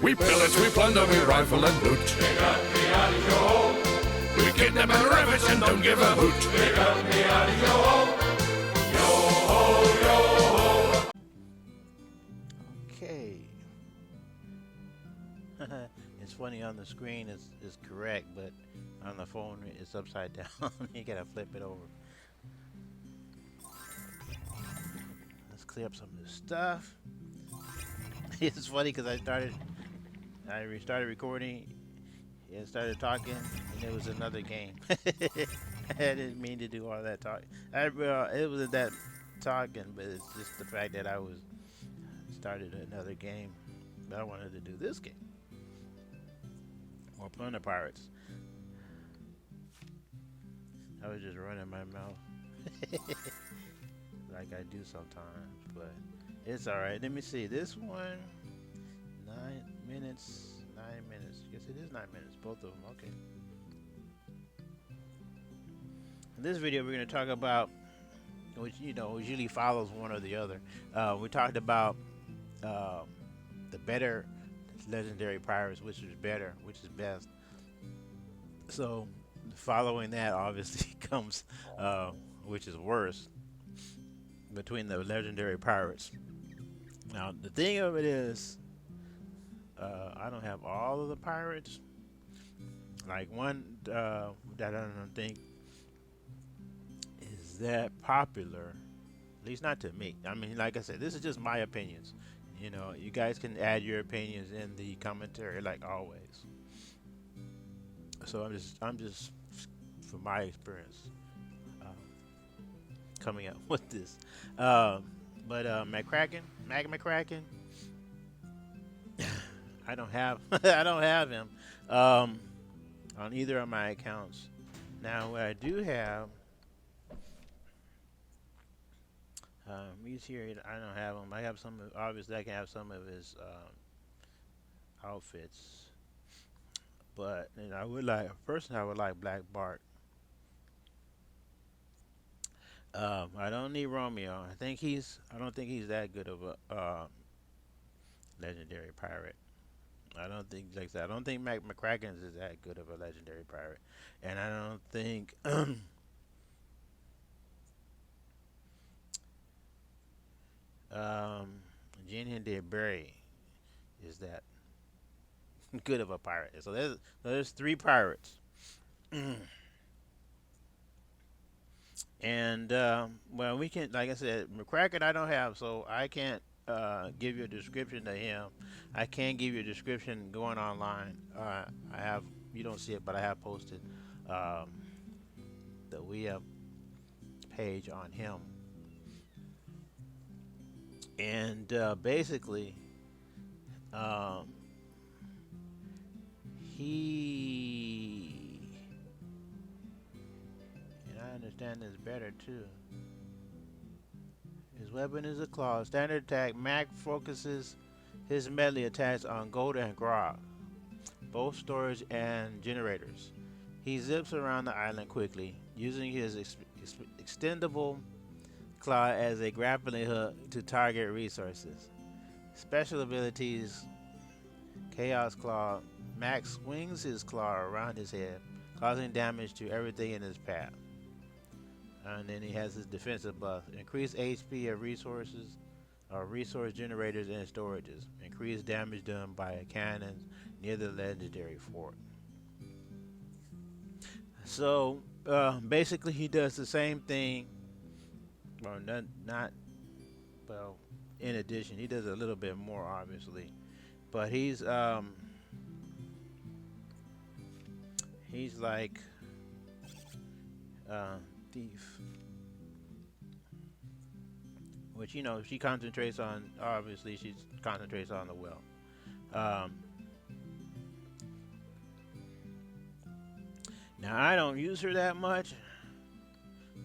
We pillage, we plunder, we rifle and loot. Pick up the yo-ho. We kidnap and ravage and don't give a hoot. Pick up the yo-ho. Yo-ho, yo-ho. Okay. It's funny, on the screen it's correct, but on the phone it's upside down. You gotta flip it over. Let's clear up some of this stuff. It's funny because I restarted recording and started talking, and it was another game. I didn't mean to do all that talking. It wasn't that talking, but it's just the fact that I started another game. But I wanted to do this game. More Plunder Pirates. I was just running my mouth. Like I do sometimes, but it's alright. Let me see. This one, 9 minutes. 9 minutes. Yes, it is 9 minutes. Both of them. Okay. In this video, we're going to talk about, which usually follows one or the other. We talked about the better legendary pirates, which is better, which is best. So, following that, obviously comes which is worse between the legendary pirates. Now, the thing of it is, I don't have all of the pirates. Like one that I don't think is that popular, at least not to me. I mean, like I said, this is just my opinions. You know, you guys can add your opinions in the commentary, like always. So I'm just from my experience coming up with this. But McCracken, I don't have him on either of my accounts. Now, what I do have, he's here. I don't have him. I have some. Obviously, I can have some of his outfits, but I would like Black Bart. I don't need Romeo. I don't think he's that good of a legendary pirate. I don't think, like I said, I don't think McCracken is that good of a legendary pirate, and I don't think Jean de Berry is that good of a pirate. So there's 3 pirates. And well, we can, like I said, McCracken I don't have, so I can't give you a description to him. I can give you a description going online. I have, you don't see it, but I have posted the We Have page on him. And basically, he, and I understand this better too. His weapon is a claw. Standard attack. Mac focuses his melee attacks on gold and grog, both storage and generators. He zips around the island quickly, using his extendable claw as a grappling hook to target resources. Special abilities: Chaos Claw. Max swings his claw around his head, causing damage to everything in his path. And then he has his defensive buff: increased HP of resources, or resource generators and storages. Increased damage done by cannons near the legendary fort. So basically, he does the same thing. Well, well. In addition, he does a little bit more, obviously, but he's like thief, which she concentrates on. Obviously, she concentrates on the well. Now, I don't use her that much,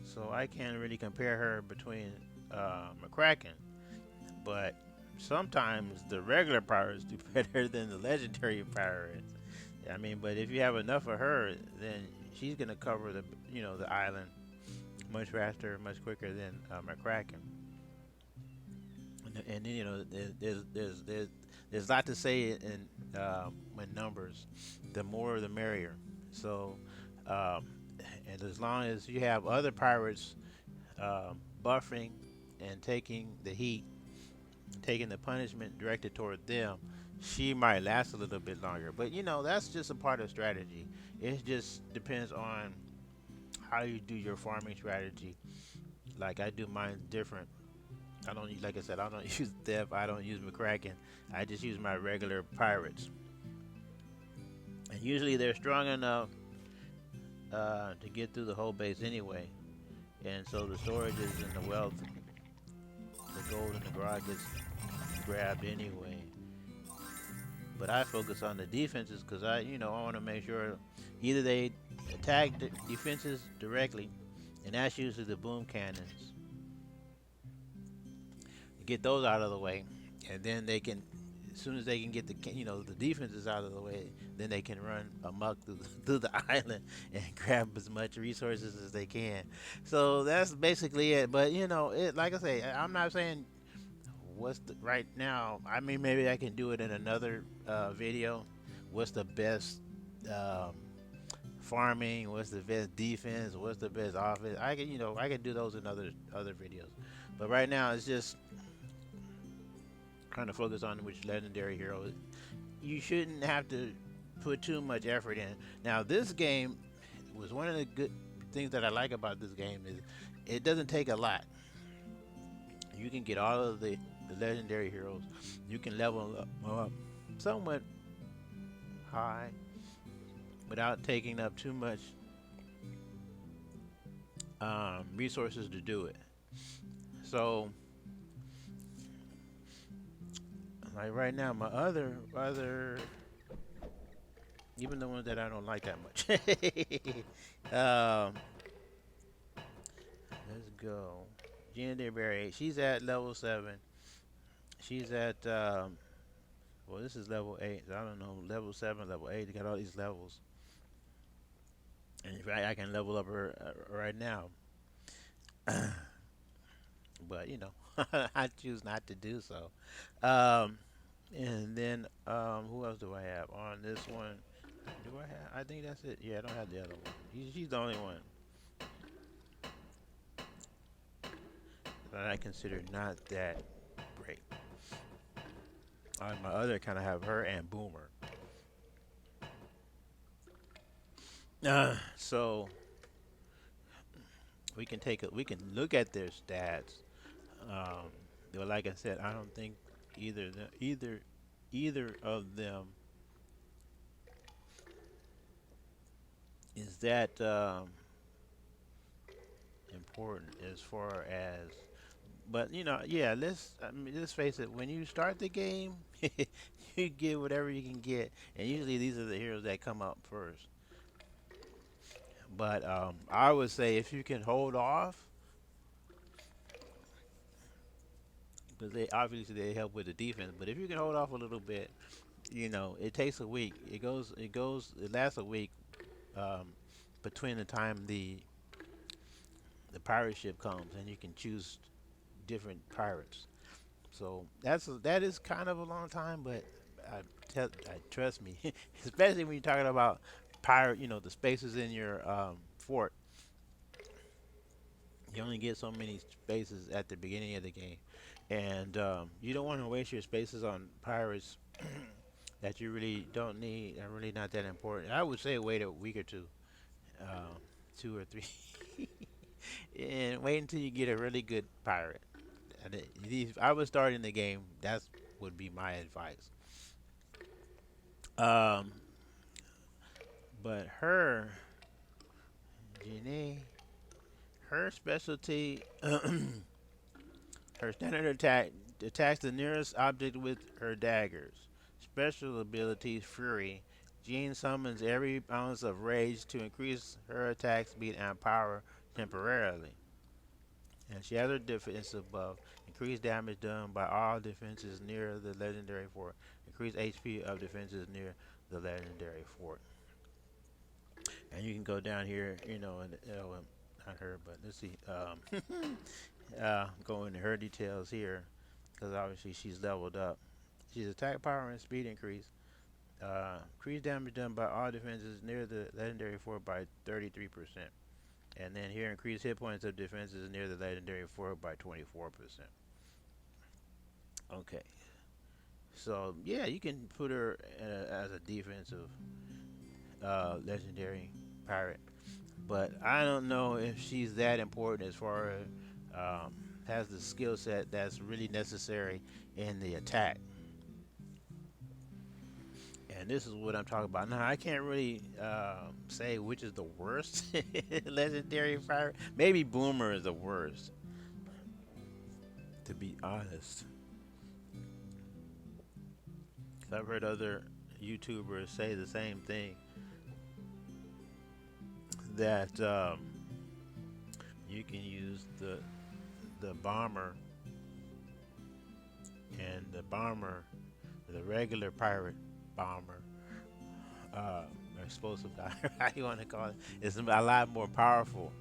so I can't really compare her between McCracken. But sometimes the regular pirates do better than the legendary pirates. I mean, but if you have enough of her, then she's gonna cover the the island much faster, much quicker than McCracken. And then there's a lot to say in numbers. The more, the merrier. So, um, and as long as you have other pirates buffering and taking the heat, taking the punishment directed toward them, she might last a little bit longer. But that's just a part of strategy. It just depends on how you do your farming strategy. Like I do mine different. I don't like I said, I don't use Theft, I don't use McCracken. I just use my regular pirates. And usually they're strong enough to get through the whole base anyway. And so the storages and the wealth, the gold and the grog gets grabbed anyway. But I focus on the defenses because I want to make sure either they attack the defenses directly, and that's usually the boom cannons. Get those out of the way, and then they can, as soon as they can get the defenses out of the way, then they can run amok through the island and grab as much resources as they can. So that's basically it. But it, like I say, I'm not saying right now. I mean, maybe I can do it in another video. What's the best farming? What's the best defense? What's the best offense? I can do those in other videos. But right now, it's just trying to focus on which legendary hero. You shouldn't have to put too much effort in. Now, this game was one of the good things that I like about this game is it doesn't take a lot. You can get all of the legendary heroes. You can level up somewhat high without taking up too much resources to do it. So, like right now, my other, even the ones that I don't like that much. Let's go. Gina DeBerry, she's at level 7. She's at, well, this is level 8. So I don't know, level 7, level 8. They got all these levels. And in fact, I can level up her right now. But, I choose not to do so. And then, who else do I have on this one? Do I have? I think that's it. Yeah, I don't have the other one. She's the only one that I consider not that great. My other kind of have her and Boomer. So we can look at their stats. But like I said, I don't think either of them is that important as far as. But yeah, let's face it. When you start the game, you get whatever you can get, and usually these are the heroes that come up first. But I would say if you can hold off, because they help with the defense. But if you can hold off a little bit, it takes a week. It lasts a week between the time the pirate ship comes, and you can choose different pirates. So that is kind of a long time, but trust me, especially when you're talking about pirate, the spaces in your fort. You only get so many spaces at the beginning of the game, and you don't want to waste your spaces on pirates that you really don't need are really not that important. I would say wait a week or two, 2 or 3, and wait until you get a really good pirate. And if I was starting the game, that would be my advice. But Jeannie, her specialty, her standard attack attacks the nearest object with her daggers. Special abilities Fury. Jean summons every ounce of rage to increase her attack speed and power temporarily. And she has her defensive buff. Increased damage done by all defenses near the legendary fort. Increased HP of defenses near the legendary fort. And you can go down here, and not her, but let's see. Go into her details here, because obviously she's leveled up. She's attack power and speed increase. Increased damage done by all defenses near the legendary fort by 33%. And then here, increased hit points of defenses near the legendary fort by 24%. Okay. So, yeah, you can put her as a defensive legendary pirate. But I don't know if she's that important as far as has the skill set that's really necessary in the attack. And this is what I'm talking about. Now, I can't really say which is the worst legendary pirate. Maybe Boomer is the worst, to be honest. 'Cause I've heard other YouTubers say the same thing. That you can use the bomber and the regular pirate bomber, explosive guy, how you want to call it, is a lot more powerful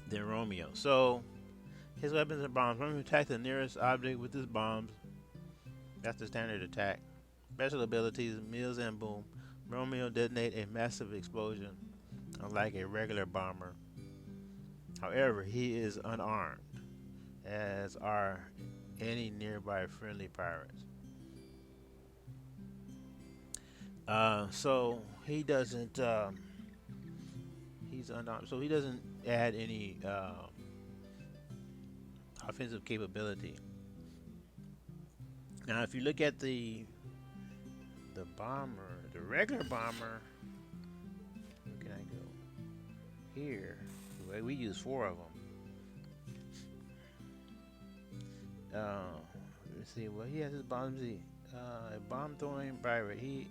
than Romeo. So his weapons are bombs. Romeo attack the nearest object with his bombs. That's the standard attack. Special abilities: Mills and Boom. Romeo detonate a massive explosion, unlike a regular bomber. However, he is unarmed, as are any nearby friendly pirates. So he doesn't. He's unarmed, so he doesn't add any offensive capability. Now, if you look at the bomber, the regular bomber, where can I go? Here. We use 4 of them. Let's see. Well, he has his bombs. A bomb throwing pirate. He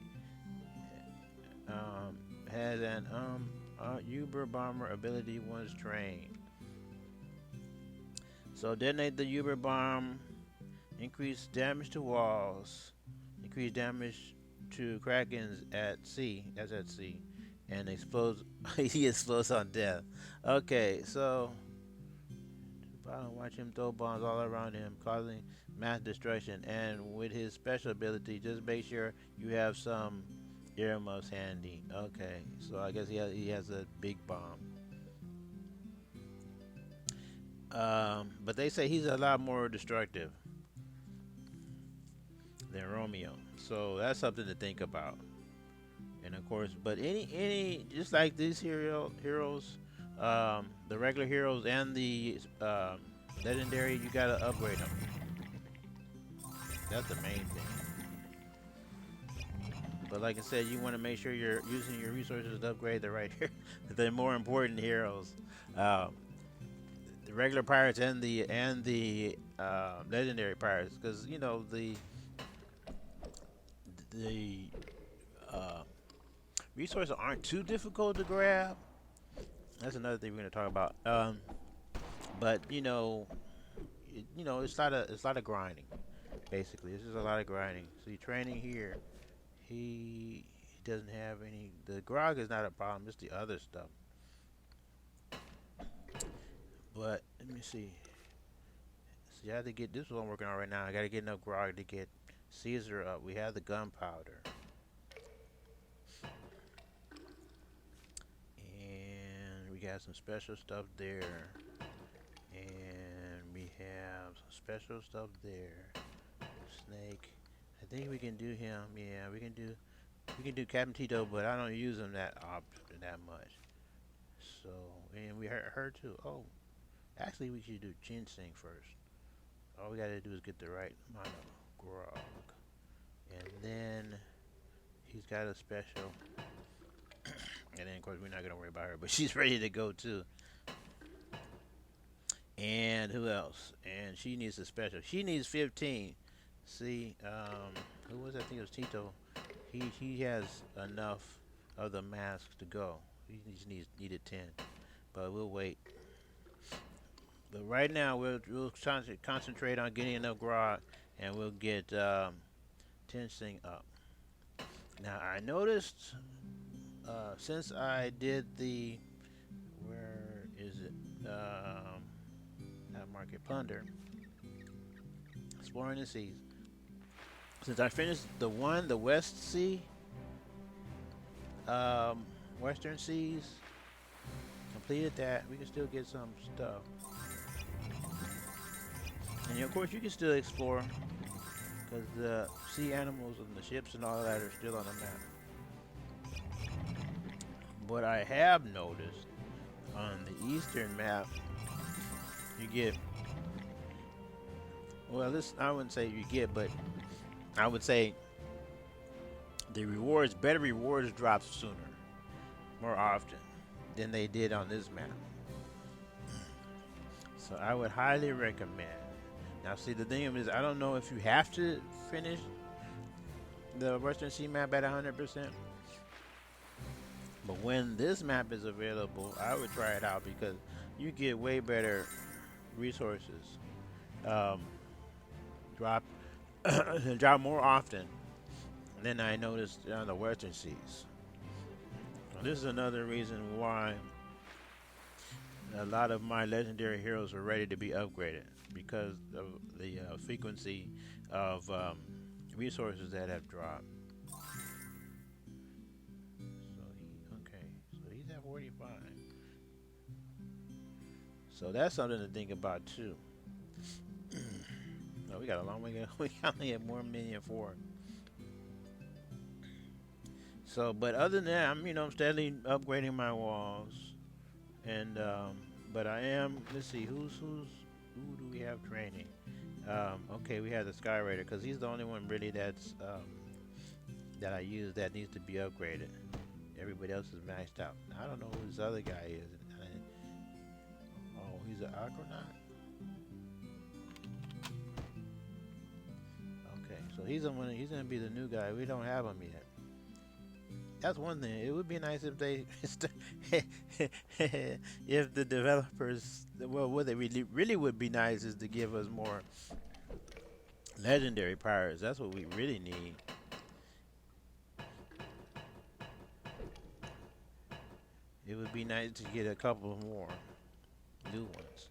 has an Uber bomber ability once trained. So detonate the Uber bomb. Increase damage to walls. Increase damage to Krakens at sea. That's at sea. And explodes. He explodes on death. Okay, so watch him throw bombs all around him, causing mass destruction. And with his special ability, just make sure you have some earmuffs handy. Okay, so I guess he has a big bomb. But they say he's a lot more destructive than Romeo, so that's something to think about. And of course, but any just like these heroes, the regular heroes and the legendary, you gotta upgrade them. That's the main thing. But like I said, you want to make sure you're using your resources to upgrade the right the more important heroes. The regular pirates and the legendary pirates, because you know the resources aren't too difficult to grab. That's another thing we're going to talk about. But it's a lot of grinding. Basically, this is a lot of grinding. See, training here, he doesn't have any. The Grog is not a problem. It's the other stuff. But let me see. See, I have to get this one working on right now. I got to get enough Grog to get Caesar up. We have the gunpowder. And we got some special stuff there. And we have some special stuff there. Snake. I think we can do him. Yeah, we can do Captain Tito, but I don't use him that much. So, and we heard her too. Oh, actually we should do ginseng first. All we gotta do is get the right amount of Grog. And then he's got a special. And then of course we're not gonna worry about her, but she's ready to go too. And who else? And she needs a special. She needs 15. See, who was that? I think it was Tito. He has enough of the masks to go. He just needed 10, but we'll wait. But right now we'll concentrate on getting enough Grog, and we'll get Tensing up. Now I noticed since I did the where is it? Not Market Plunder. Exploring the Seas. Since I finished the West Sea, um, Western Seas, completed that, we can still get some stuff. And of course, you can still explore because the sea animals and the ships and all that are still on the map. What I have noticed on the eastern map, you get, well, this I wouldn't say you get, but I would say the rewards, better rewards drop sooner, more often than they did on this map. So I would highly recommend. Now, see, the thing is, I don't know if you have to finish the Western Sea map at 100%. But when this map is available, I would try it out because you get way better resources. Drop drop more often than I noticed on the Western Seas. So this is another reason why a lot of my legendary heroes are ready to be upgraded because of the frequency of resources that have dropped. So he's at 45. So that's something to think about too. No, we got a long way to go. We only have more minion 4. So, but other than that, I'm steadily upgrading my walls, and but I am. Let's see, who do we have training? Okay, we have the Sky Raider because he's the only one really that's that I use that needs to be upgraded. Everybody else is maxed out. I don't know who this other guy is. Oh, he's an Aquanaut. Okay, so he's gonna be the new guy. We don't have him yet. That's one thing. It would be nice if they, if the developers, well, what they really would be nice is to give us more legendary pirates. That's what we really need. It would be nice to get a couple more new ones.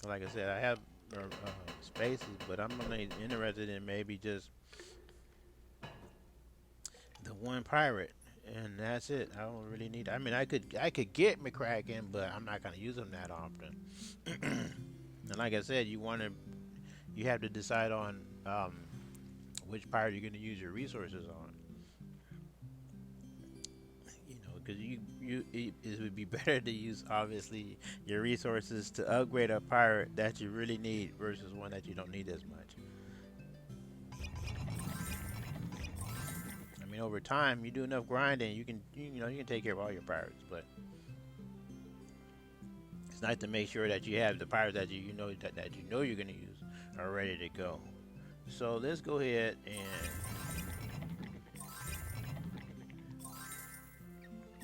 Like I said, I have spaces, but I'm only interested in maybe just the one pirate, and that's it. I don't really need. I mean, I could get McCracken, but I'm not gonna use them that often. And like I said, you have to decide on which pirate you're gonna use your resources on. Because it would be better to use obviously your resources to upgrade a pirate that you really need versus one that you don't need as much. I mean, over time, you do enough grinding, you can take care of all your pirates. But it's nice to make sure that you have the pirates that you know you're gonna use are ready to go. So let's go ahead and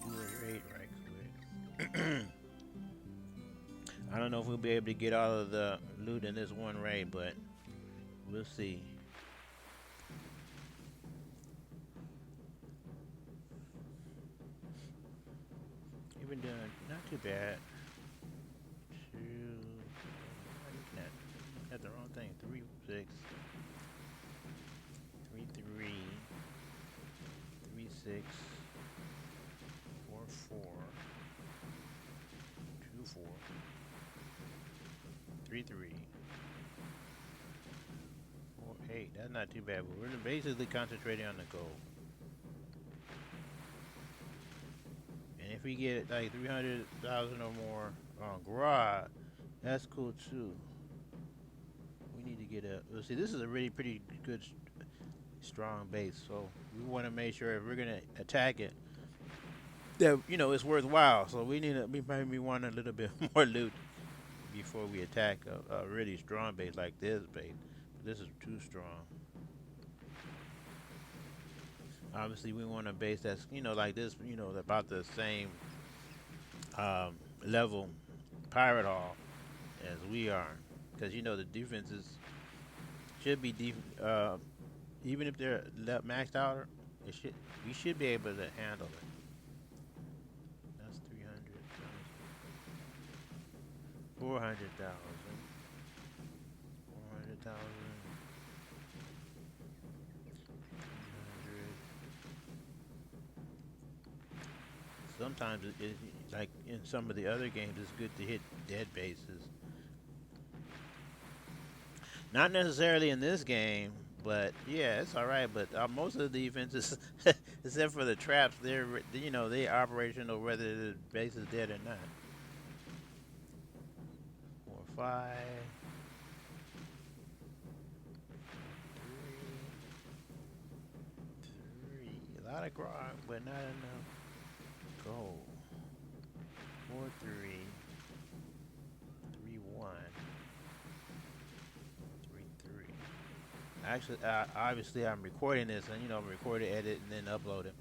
do a raid right quick. I don't know if we'll be able to get all of the loot in this one raid, but we'll see. Even doing not too bad. Had the wrong thing. 3 6 3 3 3 6 4 4 2 4 3 3 4 8. That's not too bad, but we're basically concentrating on the gold. And if we get like 300,000 or more on Grog, that's cool too. We need to get a. Let's see, this is a really pretty good, strong base. So we want to make sure if we're gonna attack it, that it's worthwhile. So we maybe want a little bit more loot before we attack a really strong base like this base. This is too strong. Obviously, we want a base that's like this, about the same level pirate hall as we are, because the defenses should be even if they're maxed out, we should be able to handle it. That's 300,000, 400,000, 400,000, sometimes like in some of the other games, it's good to hit dead bases. Not necessarily in this game, but yeah, it's all right. But most of the defenses, except for the traps, they're operational whether the base is dead or not. 4, 5, 3. A lot of grog, but not enough gold. 4, 3, 3, 1. Actually, obviously, I'm recording this, and record it, edit, and then upload it.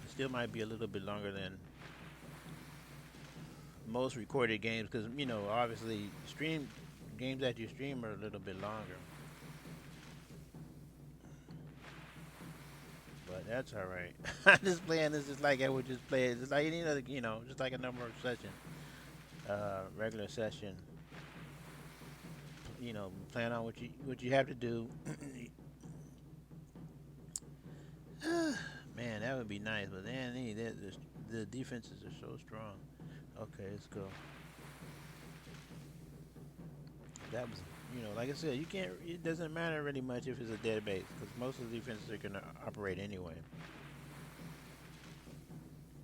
It still might be a little bit longer than most recorded games, because obviously, games that you stream are a little bit longer. But that's all right. I'm just playing this just like I would just play it, just like any other, just like a number of session, regular session. Plan on what you have to do. Man, that would be nice, but then the defenses are so strong. Okay, let's go. That was, like I said, you can't. It doesn't matter really much if it's a dead base, because most of the defenses are gonna operate anyway.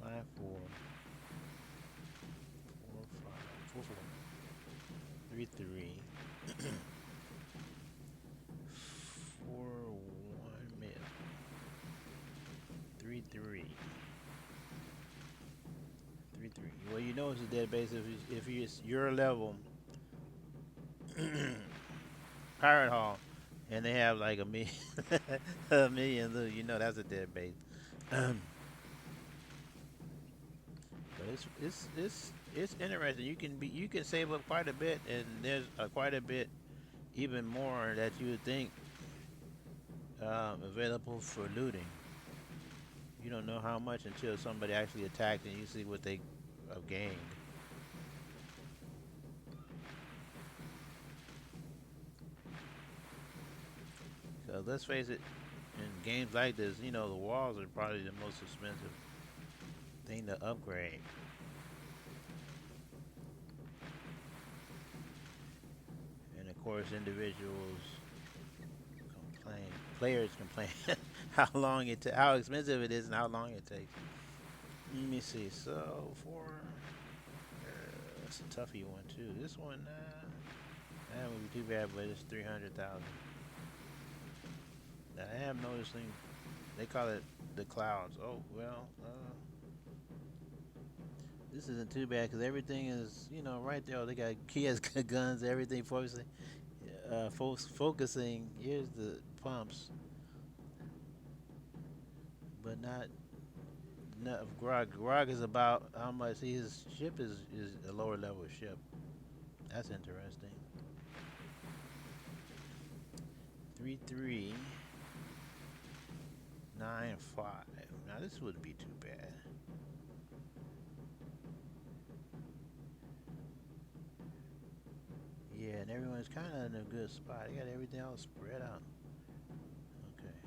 5, 4, 4, 5, 4, 4, 3, 3. 4, 1 mil. 3, 3. 3, 3. Well, it's a dead base if it's your level pirate hall, and they have like a million, a million. That's a dead base. But it's interesting. You can save up quite a bit, and there's quite a bit, even more that you would think available for looting. You don't know how much until somebody actually attacked and you see what they have gained. So let's face it, in games like this, the walls are probably the most expensive thing to upgrade. And of course, players complain how expensive it is and how long it takes. Let me see. So that's a toughie one too. This one, that wouldn't be too bad, but it's 300,000. Now I am noticing they call it the clouds. Oh well, this isn't too bad because everything is right there. Oh, they got Kia's guns, everything focusing. Here's the pumps, but not Grog. Grog is about how much his ship is a lower level ship. That's interesting. 3, 3, 9, 5. Now this wouldn't be too bad. Yeah, and everyone's kind of in a good spot. They got everything all spread out. Okay,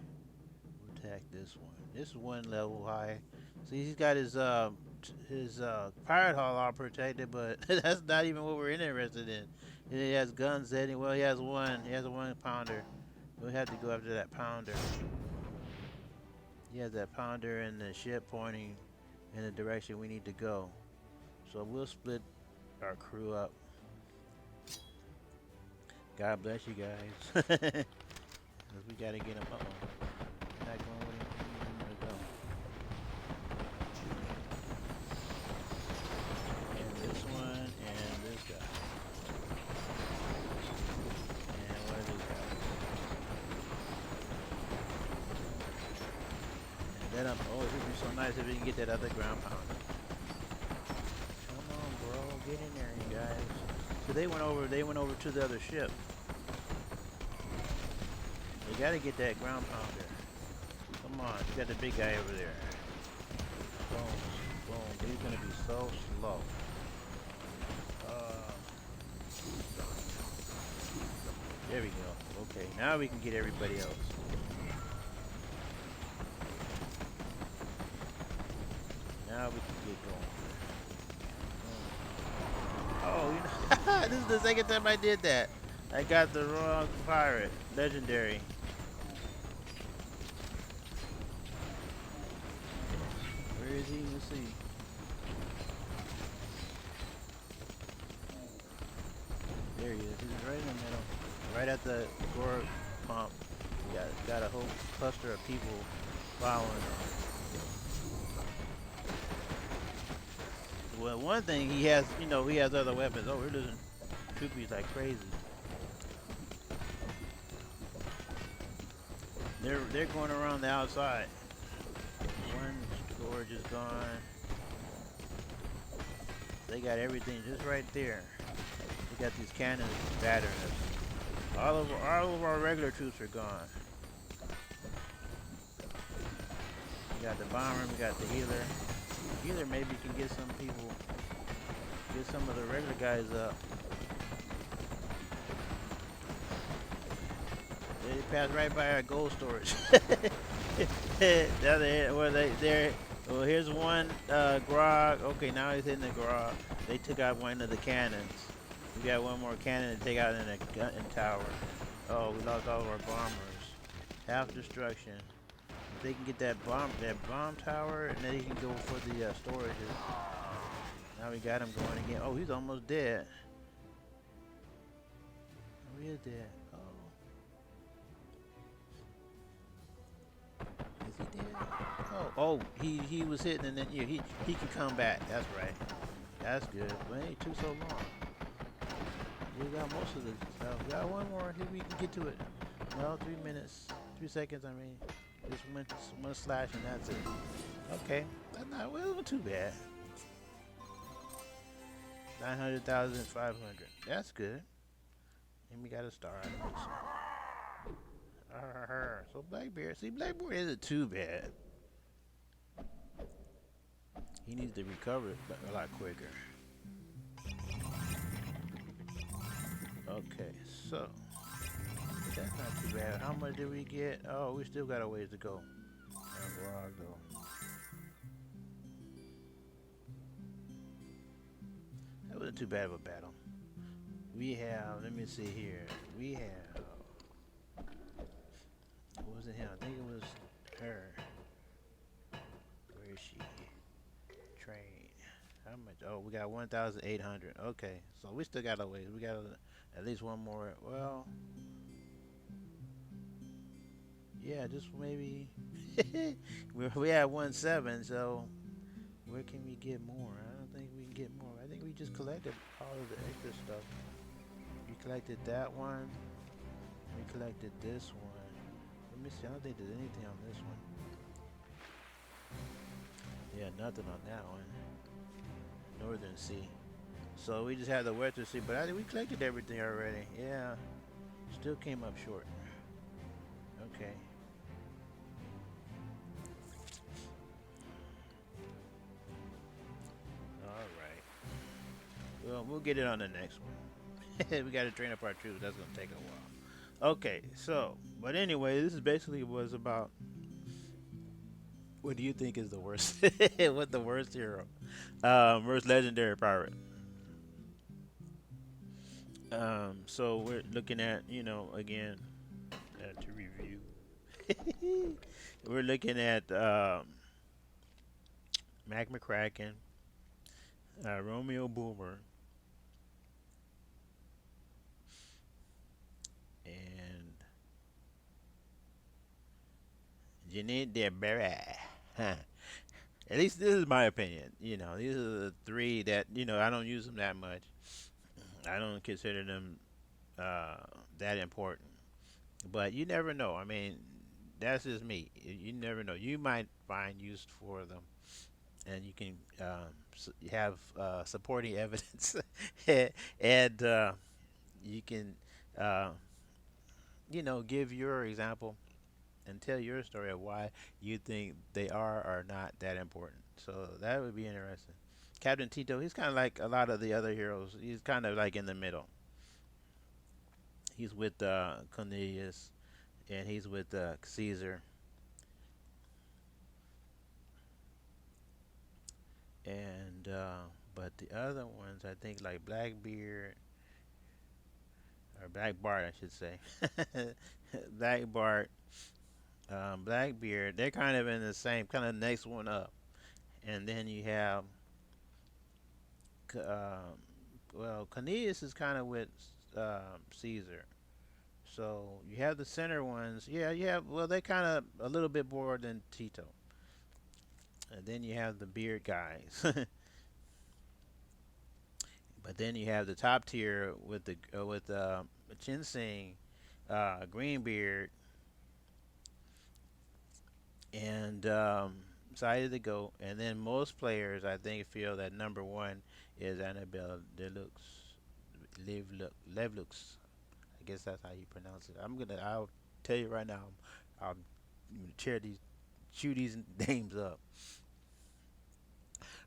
we'll attack this one. This is one level high. See, he's got his pirate hall all protected, but that's not even what we're interested in. And he has guns setting. Well, he has one. He has a 1 pounder. We have to go after that pounder. He has that pounder and the ship pointing in the direction we need to go. So we'll split our crew up. God bless you guys. Because we gotta get him up. Not going where we need to go. And this one and this guy. And what is this guy? And then it would be so nice if we can get that other ground pounder. Come on, bro, get in there, you guys. So they went over to the other ship. You gotta get that ground pounder. Come on, you got the big guy over there. Boom, boom. He's gonna be so slow. There we go. Okay, now we can get everybody else. now we can get going. Oh, you know, this is the second time I did that. I got the wrong pirate, legendary. Where is he? Let's see. There he is. He's right in the middle, right at the Grog pump. We got a whole cluster of people following him. Well, one thing he has, you know, he has other weapons. Oh, we're losing troopies like crazy. They're going around the outside. One storage is gone. They got everything just right there. We got these cannons battering us. All of our regular troops are gone. We got the bomber, we got the healer. The healer maybe can get some people, get some of the regular guys up. They passed right by our gold storage. The other end, well, well, here's one Grog. Okay, now he's hitting the Grog. They took out one of the cannons. We got one more cannon to take out in the gun tower. Oh, we lost all of our bombers. Half destruction. If they can get that bomb tower, and then he can go for the storages. Now we got him going again. Oh, he's almost dead. Oh, he is dead. Is he dead? Oh, he was hitting, and then yeah, he can come back. That's right. That's good. But it ain't too so long. We got most of the stuff. We got one more. Here we can get to it. No, 3 minutes, 3 seconds. I mean, just one slash and that's it. Okay, that's not well, it wasn't too bad. 900,500. That's good. And we got a star out of this. So Blackbeard, see, Blackbeard isn't too bad. He needs to recover a lot quicker. Okay, so that's not too bad. How much did we get? Oh, we still got a ways to go. Grog, though. That wasn't too bad of a battle. We have, let me see here. We have, was it him? I think it was her. Where is she? Train. How much? Oh, we got 1,800. Okay, so we still got a ways. We got at least one more. Well, yeah, just maybe. we had 1.7, so where can we get more? I don't think we can get more. I think we just collected all of the extra stuff. We collected that one. We collected this one. Let me see. I don't think there's anything on this one. Yeah, nothing on that one. Northern Sea. So we just had the Western Sea, but I think we collected everything already. Yeah. Still came up short. Okay. Alright. Well, we'll get it on the next one. We gotta train up our troops. That's gonna take a while. Okay, so, but anyway, this is basically was about what do you think is the worst? What the worst hero? Worst legendary pirate. So we're looking at, you know, again, to review. We're looking at Mac McCracken, Romeo Boomer, and Jeanette DeBerra. At least this is my opinion. You know, these are the three that, you know, I don't use them that much. I don't consider them that important. But you never know. I mean, that's just me. You never know. You might find use for them, and you can have supporting evidence, and you can, you know, give your example and tell your story of why you think they are or not that important. So that would be interesting. Captain Tito, he's kind of like a lot of the other heroes. He's kind of like in the middle. He's with Cornelius, and he's with Caesar. And but the other ones, I think like Blackbeard or Black Bart, I should say, Black Bart, Blackbeard, they're kind of in the same kind of next one up. And then you have, well, Cornelius is kind of with Caesar. So you have the center ones. Yeah, you have, well, they're kind of a little bit more than Tito. And then you have the beard guys. But then you have the top tier with the with Ginseng, Greenbeard, and Side of the Goat. And then most players, I think, feel that number one is Annabelle Deluxe, Levlux. I guess that's how you pronounce it. I'll tell you right now, I'll tear these, chew these names up.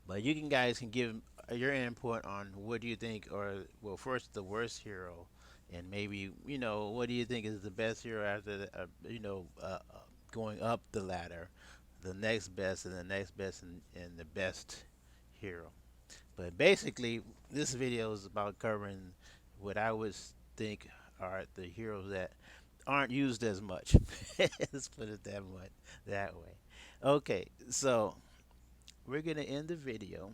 But you can guys can give your input on what do you think, or well, first the worst hero, and maybe what do you think is the best hero after going up the ladder, the next best and the next best and the best hero. But basically, this video is about covering what I would think are the heroes that aren't used as much. Let's put it that way. Okay, so we're gonna end the video.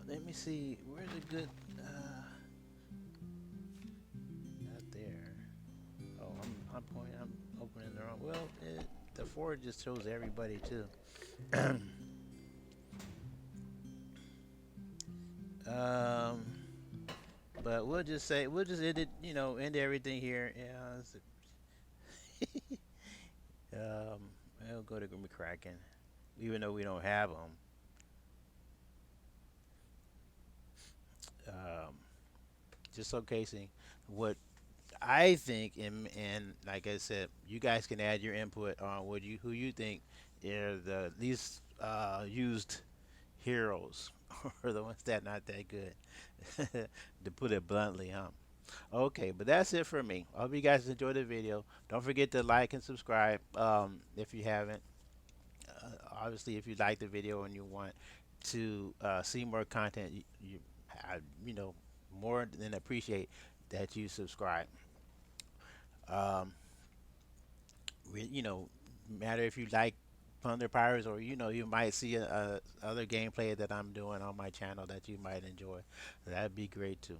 Let me see. Where's a good? Not there. Oh, I'm pointing. I'm opening the wrong. Well, the forward just shows everybody too. um, but we'll just end it. End everything here. Yeah. I'll go to McCracken, even though we don't have them. Just showcasing what I think, and like I said, you guys can add your input on who you think are the least used heroes, or the ones that not that good, to put it bluntly, huh? Okay, but that's it for me. I hope you guys enjoyed the video. Don't forget to like and subscribe if you haven't. Obviously, if you like the video and you want to see more content, I, more than appreciate that you subscribe. Um, matter if you like Plunder Pirates, or you might see a other gameplay that I'm doing on my channel that you might enjoy. That'd be great too.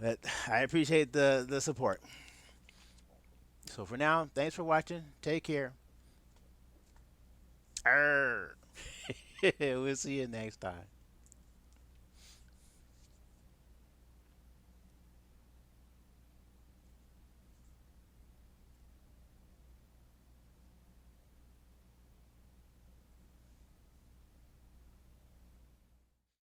But I appreciate the support. So for now, thanks for watching. Take care. Arr. We'll see you next time.